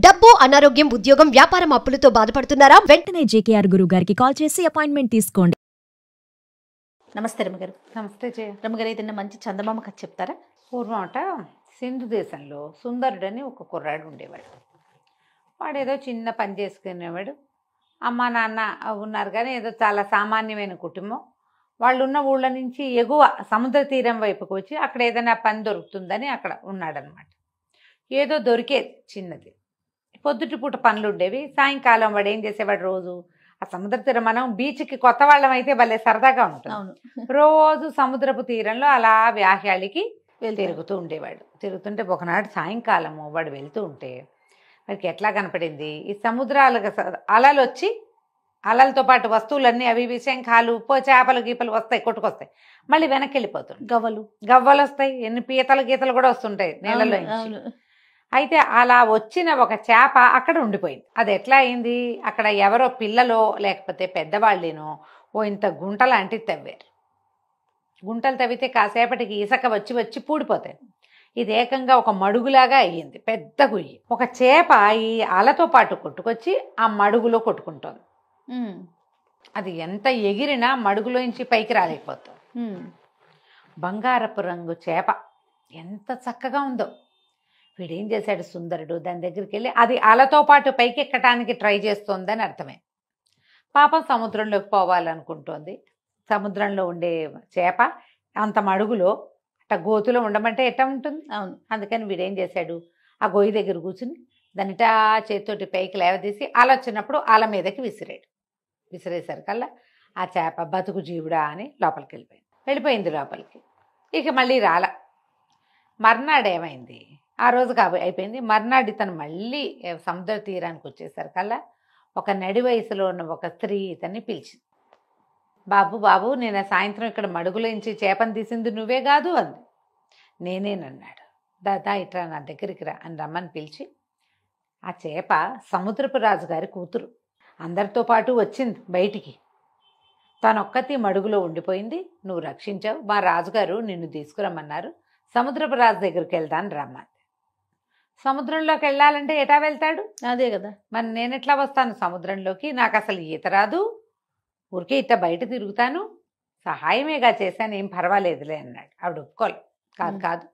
డబ్బు, అనారోగ్యం, ఉద్యోగం, వ్యాపారం అప్పులతో బాధపడుతున్నారా? వెంటనే జేకేఆర్ గురువు గారికి కాల్ చేసి అపాయింట్మెంట్ తీసుకోండి. నమస్తే రమ్మగారు. నమస్తే జయ. రమ్మగారు, ఏదైనా మంచి చందమామ కథ చెప్తారా? పూర్వం అట సింధు దేశంలో సుందరుడని ఒక కుర్రాడు ఉండేవాడు. వాడు ఏదో చిన్న పని చేసుకునేవాడు. అమ్మ నాన్న ఉన్నారు కానీ ఏదో చాలా సామాన్యమైన కుటుంబం. వాళ్ళు ఉన్న ఊళ్ళ నుంచి ఎగువ సముద్ర తీరం వైపుకు వచ్చి అక్కడ ఏదైనా పని దొరుకుతుందని అక్కడ ఉన్నాడనమాట. ఏదో దొరికేది చిన్నది. పొద్దుటి పూట పనులు ఉండేవి. సాయంకాలం వాడు ఏం చేసేవాడు, రోజు ఆ సముద్ర తీరం, మనం బీచ్కి కొత్త వాళ్ళం అయితే భలే సరదాగా ఉంటుంది. రోజు సముద్రపు తీరంలో అలా వ్యాహ్యాళికి తిరుగుతూ ఉండేవాడు. తిరుగుతుంటే ఒకనాడు సాయంకాలము వాడు వెళ్తూ ఉంటే వాడికి ఎట్లా కనపడింది, ఈ సముద్రాలకు అలలు వచ్చి అలలతో పాటు వస్తువులన్నీ అవి శంఖాలు చేపలు గీపలు వస్తాయి, కొట్టుకొస్తాయి, మళ్ళీ వెనక్కి వెళ్ళిపోతుంది. గవ్వలు వస్తాయి, ఎన్ని పీతలు గీతలు కూడా వస్తుంటాయి నీళ్ళలో నుంచి. అయితే అలా వచ్చిన ఒక చేప అక్కడ ఉండిపోయింది. అది ఎట్లా అయింది, అక్కడ ఎవరో పిల్లలో లేకపోతే పెద్దవాళ్ళేనో ఓ ఇంత గుంట లాంటివి తవ్వారు. గుంటలు తవ్వితే కాసేపటికి ఇసుక వచ్చి వచ్చి పూడిపోతాయి. ఇది ఏకంగా ఒక మడుగులాగా అయ్యింది, పెద్ద గుయ్యి. ఒక చేప ఈ అలతో పాటు కొట్టుకొచ్చి ఆ మడుగులో కొట్టుకుంటోంది. అది ఎంత ఎగిరినా మడుగులోంచి పైకి రాలేకపోతుంది. బంగారపు రంగు చేప ఎంత చక్కగా ఉందో. వీడేం చేశాడు సుందరుడు, దాని దగ్గరికి వెళ్ళి అది అలతో పాటు పైకి ఎక్కడానికి ట్రై చేస్తోందని అర్థమే. పాపం సముద్రంలోకి పోవాలనుకుంటోంది. సముద్రంలో ఉండే చేప అంత మడుగులో అట్ట గోతులో ఉండమంటే ఎట్లా ఉంటుంది. అందుకని వీడేం చేశాడు, ఆ గొయ్యి దగ్గర కూర్చుని దానిటా చేతితోటి పైకి లేవదీసి అల వచ్చినప్పుడు అల మీదకి విసిరాడు. విసిరేసరికల్లా ఆ చేప బతుకు జీవుడా అని లోపలికి వెళ్ళిపోయింది లోపలికి. ఇక మళ్ళీ రాల. మర్నాడు ఏమైంది, ఆ రోజు అయిపోయింది. మర్నాడు ఇతను మళ్ళీ సముద్ర తీరానికి వచ్చేసరికల్లా ఒక నడి వయసులో ఉన్న ఒక స్త్రీ ఇతన్ని పిలిచింది. బాబు బాబు, నేను సాయంత్రం ఇక్కడ మడుగులోంచి చేపను తీసింది నువ్వే కాదు అంది. నేనేనన్నాడు. దాదా ఇట్లా నా దగ్గరికి రా అని రమ్మని పిలిచి, ఆ చేప సముద్రపు రాజుగారి కూతురు, అందరితో పాటు వచ్చింది బయటికి. తనొక్కతి మడుగులో ఉండిపోయింది, నువ్వు రక్షించావు, మా రాజుగారు నిన్ను తీసుకురమ్మన్నారు, సముద్రపు రాజు దగ్గరికి వెళ్దాను రమ్మని. సముద్రంలోకి వెళ్ళాలంటే ఎటా వెళ్తాడు, అదే కదా, మరి నేను ఎట్లా వస్తాను సముద్రంలోకి, నాకు అసలు ఈత రాదు, ఊరికే ఇట్ట బయట తిరుగుతాను, సహాయమేగా చేశాను, ఏం పర్వాలేదులే అన్నాడు. ఆవిడ ఒప్పుకోలే. కాదు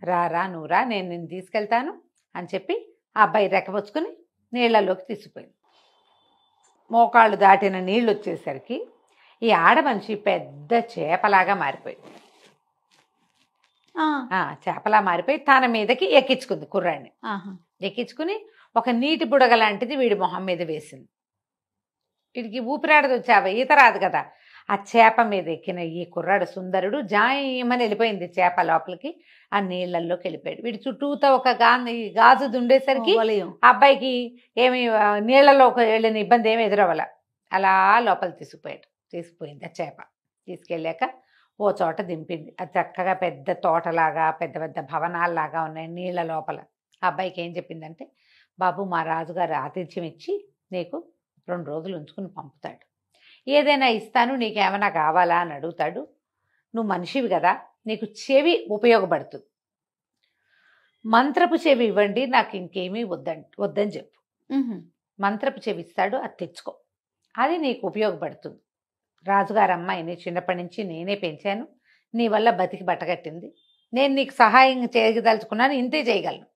రా నువ్వు రా, నేను నిన్ను తీసుకెళ్తాను అని చెప్పి ఆ అబ్బాయి రెక్కపుచ్చుకుని నీళ్లలోకి తీసుకుపోయింది. మోకాళ్ళు దాటిన నీళ్ళు వచ్చేసరికి ఈ ఆడమనిషి పెద్ద చేపలాగా మారిపోయింది. చేపలా మారిపోయి తన మీదకి ఎక్కించుకుంది కుర్రాడిని. ఎక్కించుకుని ఒక నీటి బుడగ లాంటిది వీడి మొహం మీద వేసింది. వీడికి ఊపిరాడదు, చేప ఈత రాదు కదా. ఆ చేప మీద ఎక్కిన ఈ కుర్రాడు సుందరుడు జాయమని వెళ్ళిపోయింది చేప లోపలికి, ఆ నీళ్లలోకి వెళ్ళిపోయాడు. వీడి చుట్టూతో ఒక గాజు ఉండేసరికి అబ్బాయికి ఏమి నీళ్లలోకి వెళ్ళిన ఇబ్బంది ఏమి ఎదురవ్వాల. అలా లోపల తీసుకుపోయింది ఆ చేప. తీసుకెళ్ళాక ఓ చోట దింపింది. అది చక్కగా పెద్ద తోటలాగా పెద్ద పెద్ద భవనాల్లాగా ఉన్నాయి నీళ్ల లోపల. ఆ అబ్బాయికి ఏం చెప్పిందంటే, బాబు మా రాజుగారు ఆతిథ్యం ఇచ్చి నీకు 2 రోజులు ఉంచుకుని పంపుతాడు, ఏదైనా ఇస్తాను, నీకేమైనా కావాలా అని అడుగుతాడు. నువ్వు మనిషివి కదా, నీకు చెవి ఉపయోగపడుతుంది, మంత్రపు చెవి ఇవ్వండి, నాకు ఇంకేమీ వద్దని చెప్పు. మంత్రపు చెవి ఇస్తాడు, అది తెచ్చుకో, అది నీకు ఉపయోగపడుతుంది. రాజుగారు అమ్మాయిని చిన్నప్పటి నుంచి నేనే పెంచాను, నీ వల్ల బతికి బట్టగట్టింది, నేను నీకు సహాయం చేయదలుచుకున్నాను, ఇంతే చేయగలను,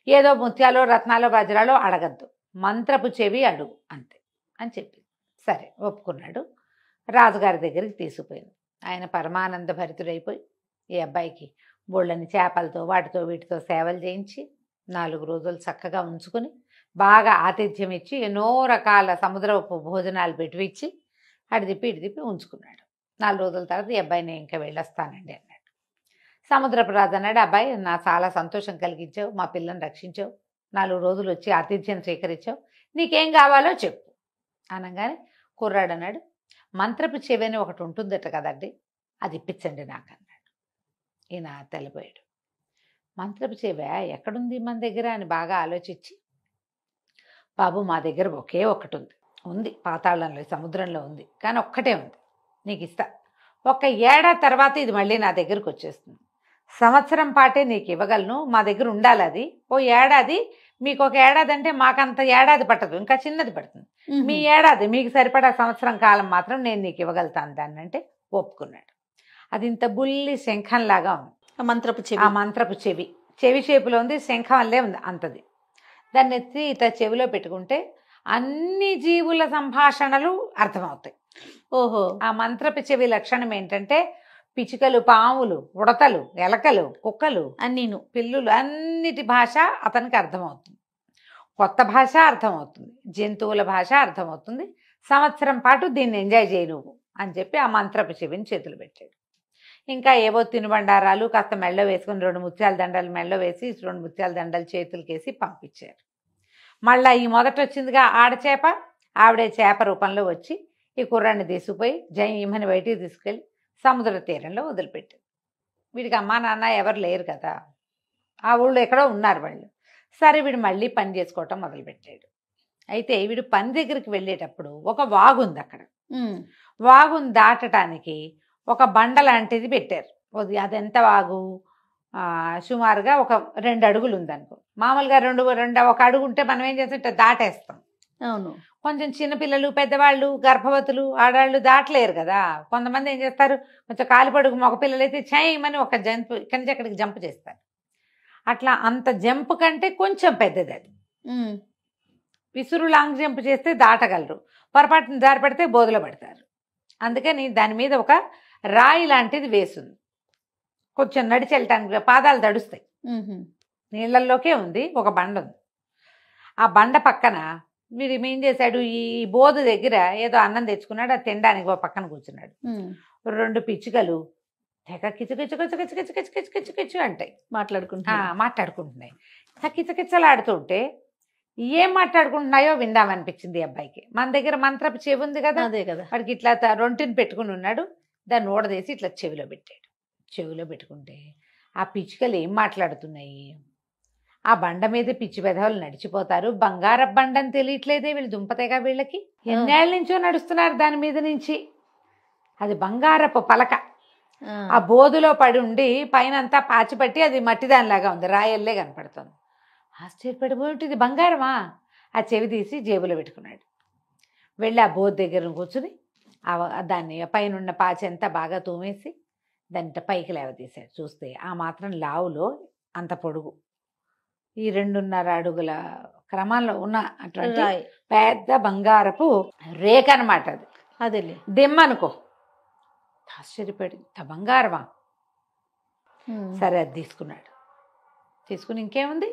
ఏదో ముత్యాలో రత్నాలో వజ్రాలో అడగద్దు, మంత్రపు చెవి అడుగు అంతే అని చెప్పి. సరే ఒప్పుకున్నాడు. రాజుగారి దగ్గరికి తీసుకుపోయింది. ఆయన పరమానంద భరితుడైపోయి ఈ అబ్బాయికి బోళ్ళని చేపలతో వాటితో వీటితో సేవలు చేయించి 4 రోజులు చక్కగా ఉంచుకుని బాగా ఆతిథ్యం ఇచ్చి ఎన్నో రకాల సముద్రపు భోజనాలు పెట్టివిచ్చి అటు తిప్పి ఇటు తిప్పి ఉంచుకున్నాడు. 4 రోజుల తర్వాత ఈ అబ్బాయిని ఇంకా వెళ్ళొస్తానండి అన్నాడు. సముద్రపు రాజు అన్నాడు, అబ్బాయి నా చాలా సంతోషం కలిగించావు, మా పిల్లని రక్షించావు, 4 రోజులు వచ్చి ఆతిథ్యం స్వీకరించావు, నీకేం కావాలో చెప్పు అనగానే కుర్రాడు అన్నాడు, మంత్రపు చెవి అని ఒకటి ఉంటుందట కదండి, అది ఇప్పించండి నాకు అన్నాడు. ఈయన తెల్లపోయాడు. మంత్రపు చెవి ఎక్కడుంది మన దగ్గర అని బాగా ఆలోచించి, బాబు మా దగ్గర ఒకే ఒకటి ఉంది, పాతాళంలో సముద్రంలో ఉంది, కానీ ఒక్కటే ఉంది, నీకు ఇస్తా, 1 ఏడాది తర్వాత ఇది మళ్ళీ నా దగ్గరకు వచ్చేస్తుంది, సంవత్సరం పాటే నీకు ఇవ్వగలను, మా దగ్గర ఉండాలి అది, ఓ ఏడాది మీకు ఒక ఏడాది అంటే మాకంత ఏడాది పట్టదు, ఇంకా చిన్నది పడుతుంది. మీ ఏడాది మీకు సరిపడా సంవత్సరం కాలం మాత్రం నేను నీకు ఇవ్వగలుగుతాను దాన్ని అంటే ఒప్పుకున్నాడు. అది ఇంత బుల్లి శంఖంలాగా ఉంది. ఆ మంత్రపు ఆ చెవి. మంత్రపు చెవి షేపులో ఉంది, శంఖం వల్లే ఉంది అంతది. దాన్ని ఎత్తి ఇట్లా చెవిలో పెట్టుకుంటే అన్ని జీవుల సంభాషణలు అర్థమవుతాయి. ఓహో. ఆ మంత్రపు చెవి లక్షణం ఏంటంటే పిచ్చుకలు, పాములు, ఉడతలు, ఎలకలు, కుక్కలు, అన్నీను. పిల్లులు అన్నిటి భాష అతనికి అర్థమవుతుంది. కొత్త భాష అర్థమవుతుంది, జంతువుల భాష అర్థమవుతుంది. సంవత్సరం పాటు దీన్ని ఎంజాయ్ చేయి నువ్వు అని చెప్పి ఆ మంత్రపు చెవిని చేతులు పెట్టాడు. ఇంకా ఏవో తినుబండారాలు కాస్త మెళ్ళో వేసుకుని 2 ముత్యాల దండలు మెళ్ళో వేసి 2 ముత్యాల దండలు చేతులకేసి పంపించారు. మళ్ళీ ఈ మొదట వచ్చిందిగా ఆడచేప, ఆవిడే చేప రూపంలో వచ్చి ఈ కుర్రాన్ని తీసుకుపోయి జయమని బయటికి తీసుకెళ్ళి సముద్ర తీరంలో వదిలిపెట్టారు. వీడికి అమ్మా నాన్న ఎవరు లేరు కదా, ఆ ఊళ్ళో ఎక్కడో ఉన్నారు వాళ్ళు. సరే వీడు మళ్ళీ పని చేసుకోవటం మొదలుపెట్టాడు. అయితే వీడు పని దగ్గరికి వెళ్ళేటప్పుడు ఒక వాగుంది అక్కడ. వాగుని దాటడానికి ఒక బండ లాంటిది పెట్టారు. అదెంత వాగు, సుమారుగా ఒక 2 అడుగులు ఉందనుకో. మామూలుగా 1 అడుగు ఉంటే మనం ఏం చేస్తాం, దాటేస్తాం. అవును. కొంచెం చిన్నపిల్లలు, పెద్దవాళ్ళు, గర్భవతులు, ఆడాళ్ళు దాటలేరు కదా. కొంతమంది ఏం చేస్తారు, కొంచెం కాలిపడుగు మగపిల్లలు అయితే చేయమని ఒక జంప్ ఇక్కడి నుంచి అక్కడికి జంప్ చేస్తారు. అట్లా అంత జంప్ కంటే కొంచెం పెద్దది అది. విసురు లాంగ్ జంప్ చేస్తే దాటగలరు, పొరపాటున దారి పడితే బోధలో పడతారు. అందుకని దాని మీద ఒక రాయి లాంటిది వేసింది. కొంచెం నడిచి వెళ్ళటానికి పాదాలు తడుస్తాయి. నీళ్ళల్లోకే ఉంది, ఒక బండ ఉంది. ఆ బండ పక్కన వీడు ఏం చేశాడు, ఈ బోధ దగ్గర ఏదో అన్నం తెచ్చుకున్నాడు, అది తినడానికి ఒక పక్కన కూర్చున్నాడు. 2 పిచ్చుకలు తెగ కిచకిచకిచకిచకిచకిచకిచకిచకిచు అంటాయి, మాట్లాడుకుంటున్నాయి. కిచకిచలాడుతుంటే ఏం మాట్లాడుకుంటున్నాయో విందామనిపించింది అబ్బాయికి. మన దగ్గర మంత్రపు చెవి ఉంది కదా, అదే కదా. వాడికి ఇట్లా రొంటిని పెట్టుకుని ఉన్నాడు. దాన్ని ఊడదీసి ఇట్లా చెవిలో పెట్టాడు. చెవిలో పెట్టుకుంటే ఆ పిచ్చుకలు ఏం మాట్లాడుతున్నాయి, ఆ బండ మీద పిచ్చి పెదవులు నడిచిపోతారు, బంగారపు బండ అని తెలియట్లేదే వీళ్ళు దుంపతేగా వీళ్ళకి. ఎన్నేళ్ళ నుంచో నడుస్తున్నారు దాని మీద నుంచి. అది బంగారపు పలక. ఆ బోధులో పడి ఉండి పైన అంతా పాచిపట్టి అది మట్టి దానిలాగా ఉంది, రాయల్లే కనపడుతుంది. ఆశ్చర్యపడిపోయి ఇది బంగారమా. ఆ చెవి తీసి జేబులో పెట్టుకున్నాడు. వెళ్ళి ఆ బోధ దగ్గర కూర్చుని దాన్ని పైన ఉన్న పాచి అంతా బాగా తోమేసి దాన్ని పైకి లేవతీశాడు. చూస్తే ఆ మాత్రం లావులో అంత పొడుగు, ఈ 2.5 అడుగుల క్రమంలో ఉన్న అటువంటి పెద్ద బంగారపు రేఖ అనమాట అది. అదేలే దెమ్మనుకో. ఆశ్చర్యపడి ఇంత బంగారమా. సరే అది తీసుకున్నాడు. తీసుకుని ఇంకేముంది,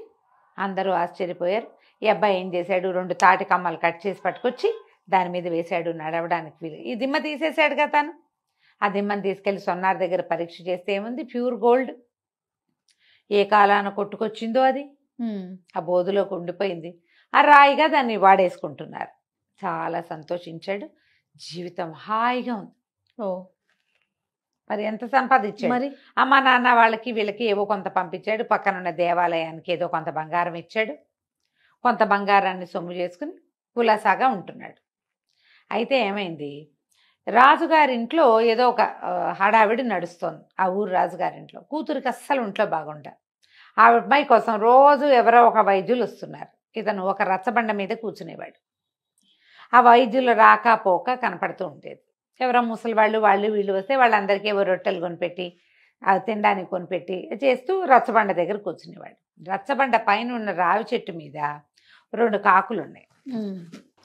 అందరూ ఆశ్చర్యపోయారు. ఈ అబ్బాయి ఏం చేశాడు, 2 తాటి కమ్మలు కట్ చేసి పట్టుకొచ్చి దాని మీద వేశాడు. నడవడానికి వీలు. ఈ దిమ్మ తీసేశాడు కదా తను. ఆ దిమ్మని తీసుకెళ్ళి సొన్నార్ దగ్గర పరీక్ష చేస్తే ఏముంది, ప్యూర్ గోల్డ్. ఏ కాలాన కొట్టుకొచ్చిందో అది ఆ బోధులోకి ఉండిపోయింది. ఆ రాయిగా దాన్ని వాడేసుకుంటున్నారు. చాలా సంతోషించాడు. జీవితం హాయిగా ఉంది. ఓ మరి ఎంత సంపాదించాడు. మరి అమ్మ నాన్న వాళ్ళకి వీళ్ళకి ఏవో కొంత పంపించాడు. పక్కనున్న దేవాలయానికి ఏదో కొంత బంగారం ఇచ్చాడు. కొంత బంగారాన్ని సొమ్ము చేసుకుని కులాసాగా ఉంటున్నాడు. అయితే ఏమైంది, రాజుగారింట్లో ఏదో ఒక హడావిడి నడుస్తోంది. ఆ ఊరు రాజుగారింట్లో కూతురికి అస్సలు ఒంట్లో బాగుంటా. ఆ అమ్మాయి కోసం రోజు ఎవరో ఒక వైద్యులు వస్తున్నారు. ఇతను ఒక రచ్చబండ మీద కూర్చునేవాడు. ఆ వైద్యులు రాకపోక కనపడుతూ ఉండేది. ఎవరో ముసలి వాళ్ళు వీళ్ళు వస్తే వాళ్ళందరికీ ఏవో రొట్టెలు కొనిపెట్టి తినడానికి కొనిపెట్టి చేస్తూ రచ్చబండ దగ్గర కూర్చునేవాడు. రచ్చబండ పైన ఉన్న రావి చెట్టు మీద 2 కాకులు ఉన్నాయి.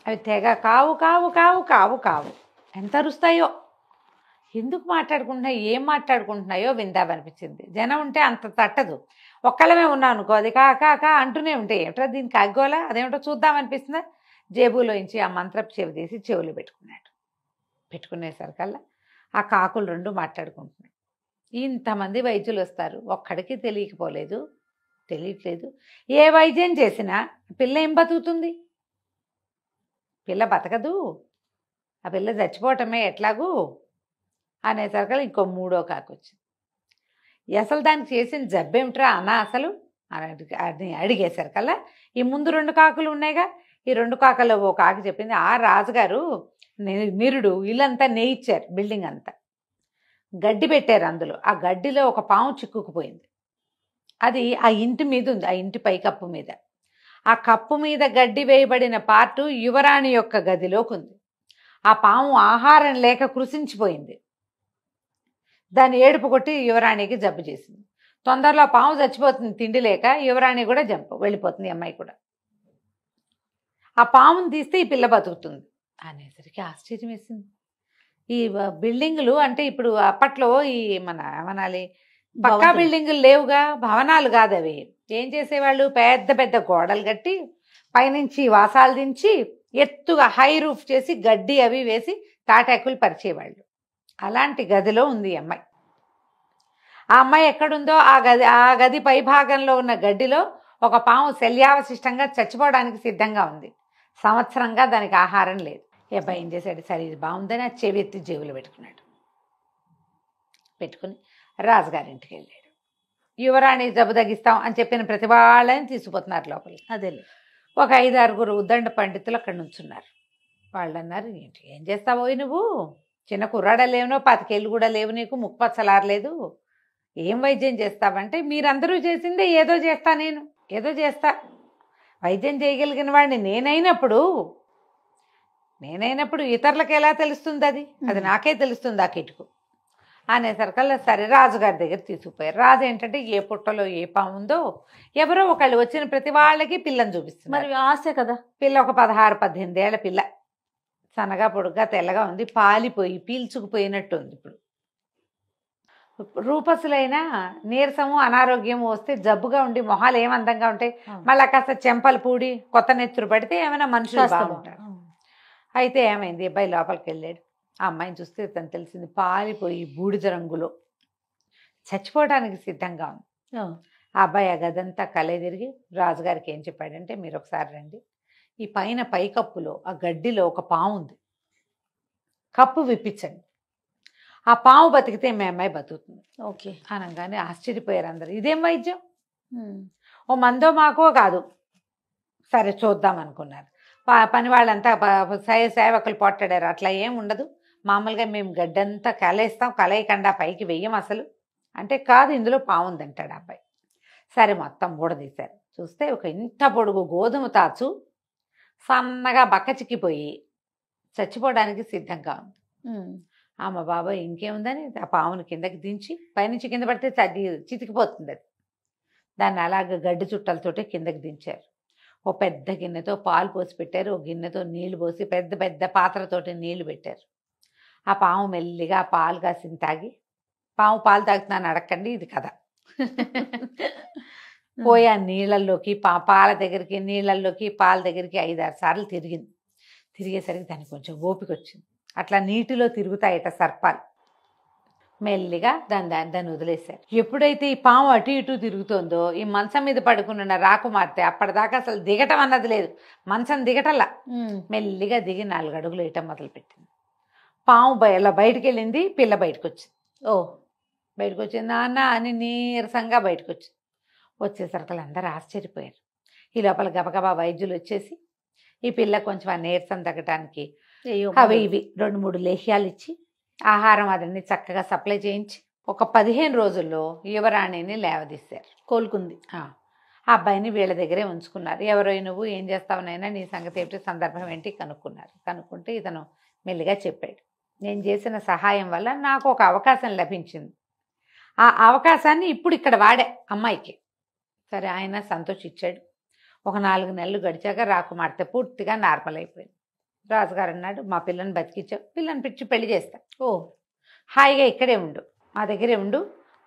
అవి తెగ కావు కావు కావు కావు కావు ఎంత అరుస్తాయో. ఎందుకు మాట్లాడుకుంటున్నాయో ఏం మాట్లాడుకుంటున్నాయో విందామనిపించింది. జనం ఉంటే అంత తట్టదు. ఒక్కళ్ళమే ఉన్నాం అనుకో, అది కా అంటూనే ఉంటాయి. ఏమిటో దీనికి అగ్గోలా, అదేమిటో చూద్దామనిపిస్తుందా. జేబులోంచి ఆ మంత్రపు చెవి తీసి చెవులు పెట్టుకున్నాడు. పెట్టుకునేసరికల్లా ఆ కాకులు 2 మాట్లాడుకుంటున్నాయి. ఇంతమంది వైద్యులు వస్తారు, ఒక్కడికి తెలియట్లేదు. ఏ వైద్యం చేసినా పిల్ల ఏం బతుకుతుంది, పిల్ల బతకదు, ఆ పిల్ల చచ్చిపోవటమే ఎట్లాగూ అనేసరికల్లా ఇంకో 3వ కాకు వచ్చింది. అసలు దానికి చేసిన జబ్బేమిట్రా అన్నా అసలు అని అడిగేసరికల్లా ఈ ముందు 2 కాకులు ఉన్నాయిగా, ఈ 2 కాకల్లో ఓ కాకి చెప్పింది, ఆ రాజుగారు నిరుడు ఇల్లంతా నేయిచ్చారు, బిల్డింగ్ అంతా గడ్డి పెట్టారు. అందులో ఆ గడ్డిలో ఒక పాము చిక్కుకుపోయింది. అది ఆ ఇంటి మీద ఉంది, ఆ ఇంటి పైకప్పు మీద. ఆ కప్పు మీద గడ్డి వేయబడిన పార్టు యువరాణి యొక్క గదిలోకి ఉంది. ఆ పాము ఆహారం లేక కృషించిపోయింది. దాన్ని ఏడుపు కొట్టి యువరాణికి జబ్బు చేసింది. తొందరలో పాము చచ్చిపోతుంది తిండి లేక, యువరాణి కూడా వెళ్ళిపోతుంది, అమ్మాయి కూడా. ఆ పాముని తీస్తే ఈ పిల్ల బతుకుతుంది అనేసరికి ఆశ్చర్యం వేసింది. ఈ బిల్డింగులు అంటే ఇప్పుడు అప్పట్లో ఈ మన ఏమనాలి పక్కా బిల్డింగులు లేవుగా, భవనాలు కాదు అవి. ఏం చేసేవాళ్ళు, పెద్ద పెద్ద గోడలు కట్టి పైనుంచి వాసాలు దించి ఎత్తుగా హై రూఫ్ చేసి గడ్డి అవి వేసి తాటాకులు పరిచేవాళ్ళు. అలాంటి గదిలో ఉంది ఈ అమ్మాయి. ఆ అమ్మాయి ఎక్కడుందో ఆ గది పై భాగంలో ఉన్న గడ్డిలో ఒక పాము శల్యావశిష్టంగా చచ్చిపోవడానికి సిద్ధంగా ఉంది. సంవత్సరంగా దానికి ఆహారం లేదు. ఏ అబ్బాయి ఏం చేశాడు, సరే ఇది బాగుందని ఆ చెవి ఎత్తి జేబులో పెట్టుకుని రాజుగారింటికి వెళ్ళాడు. యువరాణి జబ్బు తగ్గిస్తాం అని చెప్పిన ప్రతి వాళ్ళని తీసుకుపోతున్నారు లోపలికి. అదే ఒక 5-6 ఉద్దండ పండితులు అక్కడ నుంచున్నారు. వాళ్ళు అన్నారు, ఏంటి ఏం చేస్తావో నువ్వు, చిన్న కుర్రాడ లేవునో 25 ఏళ్ళు కూడా లేవు, నీకు ముక్కుపచ్చలారలేదు, ఏం వైద్యం చేస్తావంటే, మీరందరూ చేసిందే ఏదో చేస్తా, నేను ఏదో చేస్తా, వైద్యం చేయగలిగిన వాడిని నేనైనప్పుడు ఇతరులకు ఎలా తెలుస్తుంది, అది నాకే తెలుస్తుంది ఆ కిటుకు అనేసరికల్లా సరే రాజుగారి దగ్గర తీసుకుపోయారు. రాజు ఏంటంటే ఏ పుట్టలో ఏ పాము ఉందో ఎవరో ఒకళ్ళు వచ్చిన ప్రతి వాళ్ళకి పిల్లని చూపిస్తుంది. మరి ఆశ కదా. పిల్ల ఒక 16-18 ఏళ్ల పిల్ల, సన్నగా పొడుగ్గా తెల్లగా ఉంది, పాలిపోయి పీల్చుకుపోయినట్టు ఉంది. ఇప్పుడు రూపసులైన నీరసము అనారోగ్యము వస్తే జబ్బుగా ఉండి మొహాలు ఏమందంగా ఉంటాయి, మళ్ళా కాస్త చెంపలు పూడి కొత్త నెత్తురు పడితే ఏమైనా మనుషులు బాగుంటారు. అయితే ఏమైంది, అబ్బాయి లోపలికి వెళ్ళాడు. ఆ అమ్మాయిని చూస్తే తను తెలిసింది పాలిపోయి బూడిద రంగులో చచ్చిపోవడానికి సిద్ధంగా ఉంది. ఆ అబ్బాయి ఆ గదంతా కలే తిరిగి రాజుగారికి ఏం చెప్పాడంటే, మీరు ఒకసారి రండి, ఈ పైన పైకప్పులో ఆ గడ్డిలో ఒక పాము ఉంది, కప్పు విప్పించండి, ఆ పాము బతికితే మీ అమ్మాయి బతుకుతుంది. ఓకే అనగానే ఆశ్చర్యపోయారు అందరు. ఇదేం వైద్యం, ఓ మందో మాకో కాదు, సరే చూద్దాం అనుకున్నారు. పని వాళ్ళంతా సేవకులు పోట్లాడారు. అట్లా ఏం ఉండదు, మామూలుగా మేము గడ్డంతా కలేస్తాం, కలయకుండా పైకి వెయ్యం అసలు అంటే, కాదు ఇందులో పాము ఉందంటాడు ఆ అబ్బాయి. సరే మొత్తం ఊడదీశారు. చూస్తే ఒక ఇంత పొడుగు గోధుమ తాచు సన్నగా బక్కచిక్కిపోయి చచ్చిపోవడానికి సిద్ధంగా ఉంది. అమ్మ బాబాయ్ ఇంకేముందని ఆ పామును కిందకి దించి, పైనుంచి కింద పడితే చితికిపోతుంది అది, దాన్ని అలాగ గడ్డి చుట్టలతోటి కిందకి దించారు. ఓ పెద్ద గిన్నెతో పాలు పోసి పెట్టారు, ఓ గిన్నెతో నీళ్లు పోసి పెద్ద పెద్ద పాత్రతోటి నీళ్లు పెట్టారు. ఆ పాము మెల్లిగా పాలు కాసింది తాగి, పాము పాలు తాగుతున్నాను అడగండి, ఇది కథ. పోయి ఆ నీళ్ళల్లోకి పాల దగ్గరికి నీళ్ళల్లోకి పాల దగ్గరికి 5-6 సార్లు తిరిగింది. తిరిగేసరికి దానికి కొంచెం ఓపిక వచ్చింది. అట్లా నీటిలో తిరుగుతాయట సర్పాలు. మెల్లిగా దాన్ని వదిలేశారు. ఎప్పుడైతే ఈ పాము అటు ఇటు తిరుగుతుందో, ఈ మంచం మీద పడుకున్న రాకుమార్తె అప్పటిదాకా అసలు దిగటం అన్నది లేదు, మంచం దిగటల్లా మెల్లిగా దిగి 4 అడుగులు వేయటం మొదలుపెట్టింది. పాము ఇలా బయటికి వెళ్ళింది, పిల్ల బయటకు వచ్చింది. బయటకు వచ్చింది, నాన్న అని నీరసంగా బయటకు వచ్చింది. వచ్చేసరికి అందరూ ఆశ్చర్యపోయారు. ఈ లోపల గబగబా వైద్యులు వచ్చేసి ఈ పిల్ల కొంచెం ఆ నీరసం తగ్గటానికి అవి ఇవి 2-3 లేహ్యాలు ఇచ్చి ఆహారం అదన్నీ చక్కగా సప్లై చేయించి ఒక 15 రోజుల్లో యువరాణిని లేవదీశారు. కోలుకుంది. ఆ అబ్బాయిని వీళ్ళ దగ్గరే ఉంచుకున్నారు. ఎవరో నువ్వు ఏం చేస్తావునైనా, నీ సంగతి ఏమిటి, సందర్భం ఏంటి కనుక్కున్నారు. కనుక్కుంటే ఇతను మెల్లిగా చెప్పాడు, నేను చేసిన సహాయం వల్ల నాకు ఒక అవకాశం లభించింది, ఆ అవకాశాన్ని ఇప్పుడు ఇక్కడ వాడే అమ్మాయికి. సరే ఆయన సంతోషించాడు. ఒక 4 నెలలు గడిచాక రాకుమార్తె పూర్తిగా నార్మల్ అయిపోయింది. రాజుగారు అన్నాడు, మా పిల్లని బతికించావు, పిల్లని పిచ్చి పెళ్లి చేస్తా, హాయిగా ఇక్కడే ఉండు, మా దగ్గరే ఉండు,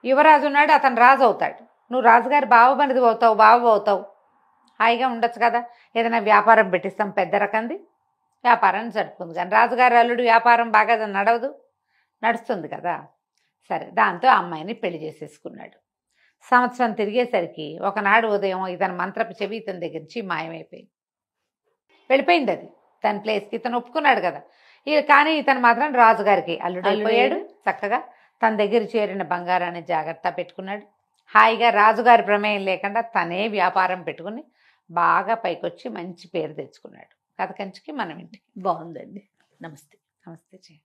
యువరాజు ఉన్నాడు, అతను రాజు అవుతాడు, నువ్వు రాజుగారి బావమరిది అవుతావు, బావ అవుతావు, హాయిగా ఉండొచ్చు కదా, ఏదైనా వ్యాపారం పెట్టిస్తాం పెద్ద రకంది, వ్యాపారాన్ని జరుపుకుంది. కానీ రాజుగారి అల్లుడు వ్యాపారం బాగా నడుస్తుంది కదా. సరే దాంతో అమ్మాయిని పెళ్లి చేసేసుకున్నాడు. సంవత్సరం తిరిగేసరికి ఒకనాడు ఉదయం ఇతని మంత్రపు చెవి ఇతని దగ్గర నుంచి మాయమైపోయింది, వెళ్ళిపోయింది. అది తన ప్లేస్కి ఇతను ఒప్పుకున్నాడు కదా. కానీ ఇతను మాత్రం రాజుగారికి అల్లుడైపోయాడు. చక్కగా తన దగ్గర చేరిన బంగారాన్ని జాగ్రత్త పెట్టుకున్నాడు. హాయిగా రాజుగారి ప్రమేయం లేకుండా తనే వ్యాపారం పెట్టుకుని బాగా పైకొచ్చి మంచి పేరు తెచ్చుకున్నాడు. కథ కంచికి మనం ఇంటికి. బాగుందండి. నమస్తే. నమస్తే.